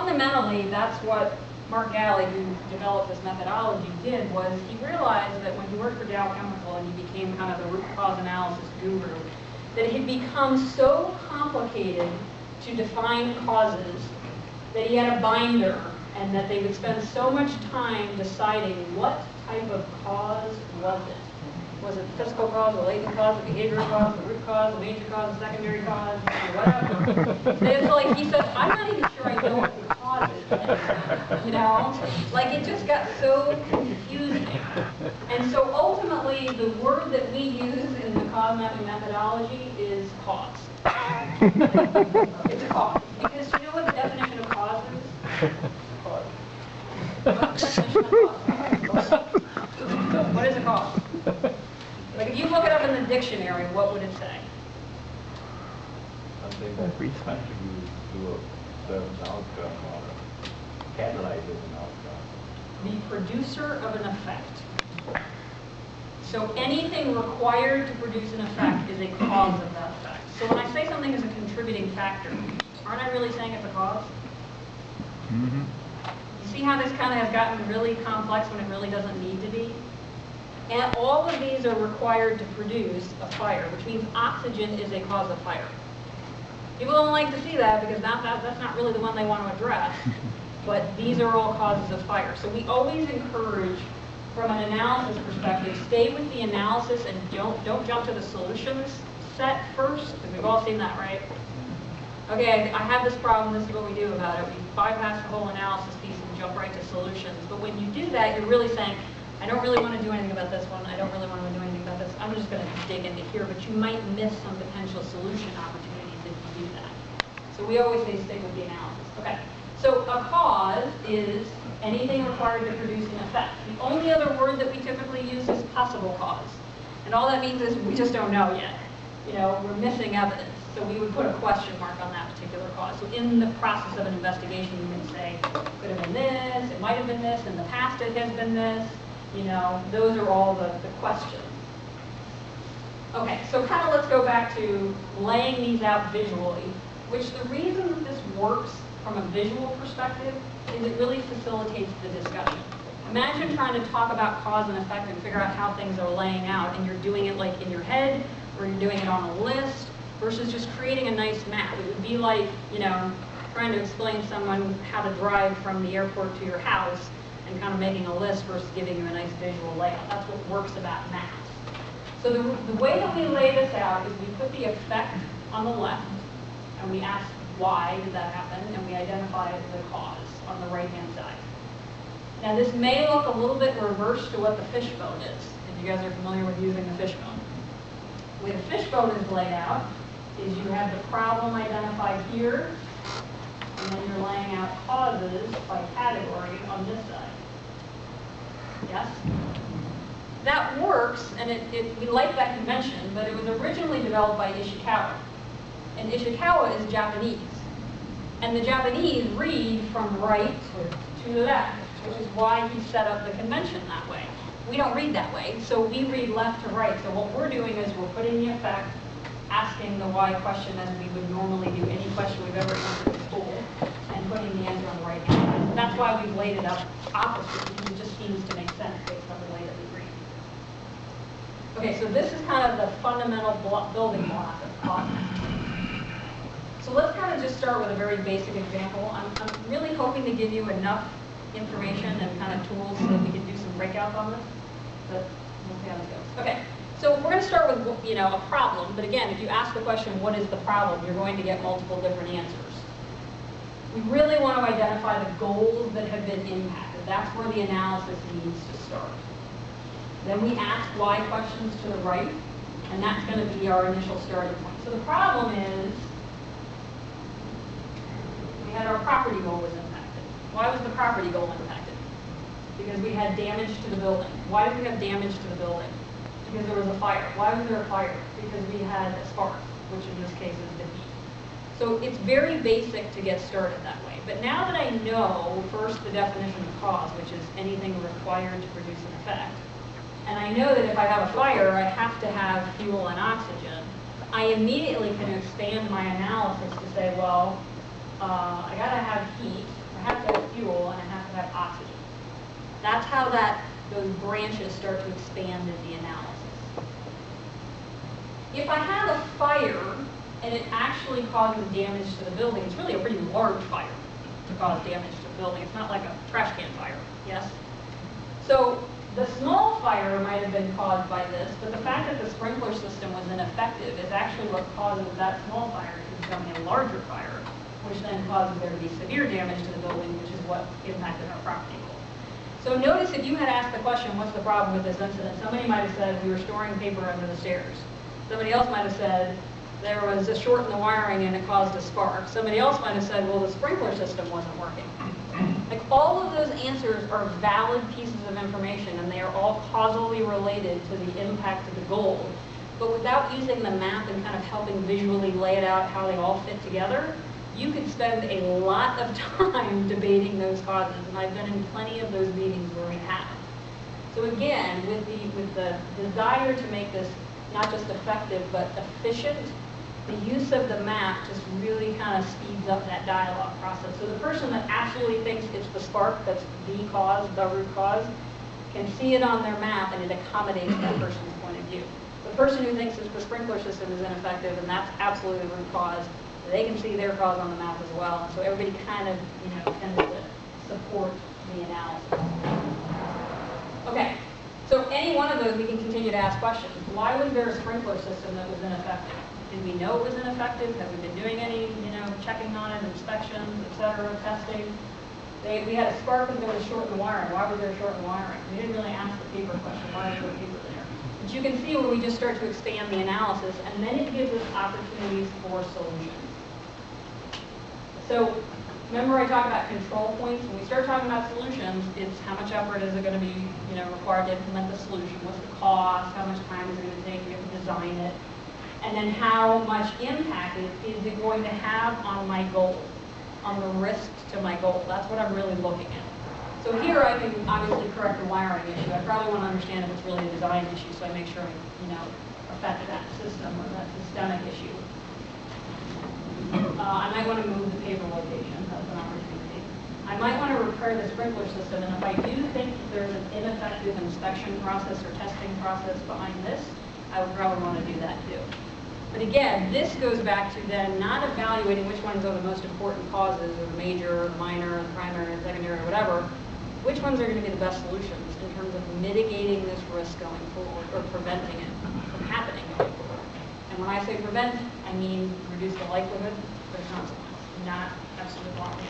fundamentally, that's what Mark Galley, who developed this methodology, did, was he realized that when he worked for Dow Chemical and he became kind of the root cause analysis guru, that it had become so complicated to define causes that he had a binder, and that they would spend so much time deciding what type of cause was it. Was it the physical cause, the latent cause, the behavioral cause, the root cause, the major cause, the secondary cause, whatever. And it's like, he said, I'm not even sure I know what the cause is, you know? Like, it just got so confusing. And so ultimately, the word that we use in the cause mapping methodology is cause. It's a cause. Because you know what the definition of cause is? What's the definition of cause? What is a cause? Like, if you look it up in the dictionary, what would it say? Something that contributes to a certain outcome or catalyzes an outcome. The producer of an effect. So anything required to produce an effect is a cause of that effect. So when I say something is a contributing factor, aren't I really saying it's a cause? Mm-hmm. You see how this kind of has gotten really complex when it really doesn't need to be? And all of these are required to produce a fire, which means oxygen is a cause of fire. People don't like to see that because that's not really the one they want to address, but these are all causes of fire. So we always encourage, from an analysis perspective, stay with the analysis and don't jump to the solutions set first, because we've all seen that, right? Okay, I have this problem, this is what we do about it. We bypass the whole analysis piece and jump right to solutions. But when you do that, you're really saying, I don't really want to do anything about this one. I don't really want to do anything about this. I'm just going to dig into here, but you might miss some potential solution opportunities if you do that. So we always say stick with the analysis. Okay, so a cause is anything required to produce an effect. The only other word that we typically use is possible cause. And all that means is we just don't know yet. You know, we're missing evidence. So we would put a question mark on that particular cause. So in the process of an investigation, you may say, could have been this, it might have been this, in the past it has been this. You know, those are all the questions. Okay, so kind of let's go back to laying these out visually, which the reason that this works from a visual perspective is it really facilitates the discussion. Imagine trying to talk about cause and effect and figure out how things are laying out, and you're doing it like in your head, or you're doing it on a list, versus just creating a nice map. It would be like, you know, trying to explain to someone how to drive from the airport to your house, and kind of making a list versus giving you a nice visual layout. That's what works about maps. So the way that we lay this out is we put the effect on the left, and we ask why did that happen, and we identify the cause on the right-hand side. Now this may look a little bit reverse to what the fishbone is, if you guys are familiar with using the fishbone. The way the fishbone is laid out is you have the problem identified here, and then you're laying out causes by category on this side. Yes? That works, and we like that convention, but it was originally developed by Ishikawa. And Ishikawa is Japanese. And the Japanese read from right to left, which is why he set up the convention that way. We don't read that way, so we read left to right. So what we're doing is we're putting the effect, asking the why question as we would normally do any question we've ever answered in school, and putting the answer on the right hand side. That's why we've laid it up opposite, because it just seems to make sense based on the way that we read. Okay, so this is kind of the fundamental building block of cause. So let's kind of just start with a very basic example. I'm really hoping to give you enough information and kind of tools so that we can do some breakouts on this, but we'll see how this goes. Okay. So we're going to start with, you know, a problem, but again, if you ask the question, what is the problem, you're going to get multiple different answers. We really want to identify the goals that have been impacted. That's where the analysis needs to start. Then we ask why questions to the right, and that's going to be our initial starting point. So the problem is, we had our property goal was impacted. Why was the property goal impacted? Because we had damage to the building. Why did we have damage to the building? Because there was a fire. Why was there a fire? Because we had a spark, which in this case is the heat. So it's very basic to get started that way. But now that I know, first, the definition of cause, which is anything required to produce an effect, and I know that if I have a fire, I have to have fuel and oxygen, I immediately can expand my analysis to say, well, I got to have heat. For That's how those branches start to expand in the analysis. If I have a fire and it actually causes damage to the building, it's really a pretty large fire to cause damage to the building. It's not like a trash can fire, yes? So the small fire might have been caused by this, but the fact that the sprinkler system was ineffective is actually what causes that small fire to become a larger fire, which then causes there to be severe damage to the building, which is what impacted our property. So notice if you had asked the question, what's the problem with this incident? Somebody might have said we were storing paper under the stairs. Somebody else might have said there was a short in the wiring and it caused a spark. Somebody else might have said, well, the sprinkler system wasn't working. Like all of those answers are valid pieces of information and they are all causally related to the impact of the goal. But without using the map and kind of helping visually lay it out how they all fit together, you could spend a lot of time debating those causes, and I've been in plenty of those meetings where we have. So again, with the desire to make this not just effective but efficient, the use of the map just really kind of speeds up that dialogue process. So the person that absolutely thinks it's the spark that's the cause, the root cause, can see it on their map and it accommodates that person's point of view. The person who thinks that the sprinkler system is ineffective and that's absolutely the root cause, they can see their cause on the map as well. And so everybody kind of, tends to support the analysis. Okay, so any one of those we can continue to ask questions. Why was there a sprinkler system that was ineffective? Did we know it was ineffective? Have we been doing any, checking on it, inspections, etc., testing? We had a spark and there was short in the wiring. Why was there a short in the wiring? We didn't really ask the paper question. Why is there paper there? But you can see where we just start to expand the analysis, and then it gives us opportunities for solutions. So remember I talked about control points? When we start talking about solutions, it's how much effort is it going to be required to implement the solution? What's the cost? How much time is it going to take to design it? And then how much impact is it going to have on my goal, on the risk to my goal? That's what I'm really looking at. So here I can obviously correct the wiring issue. I probably want to understand if it's really a design issue, so I make sure I affect that system or that systemic issue. I might want to move the paper location. That's an opportunity. I might want to repair the sprinkler system, and if I do think there's an ineffective inspection process or testing process behind this, I would probably want to do that too. But again, this goes back to then not evaluating which ones are the most important causes, or the major, or the minor, or the primary, or secondary, or whatever. Which ones are going to be the best solutions in terms of mitigating this risk going forward, or preventing it from happening going forward. And when I say prevent, I mean reduce the likelihood of consequence, not absolute blocking.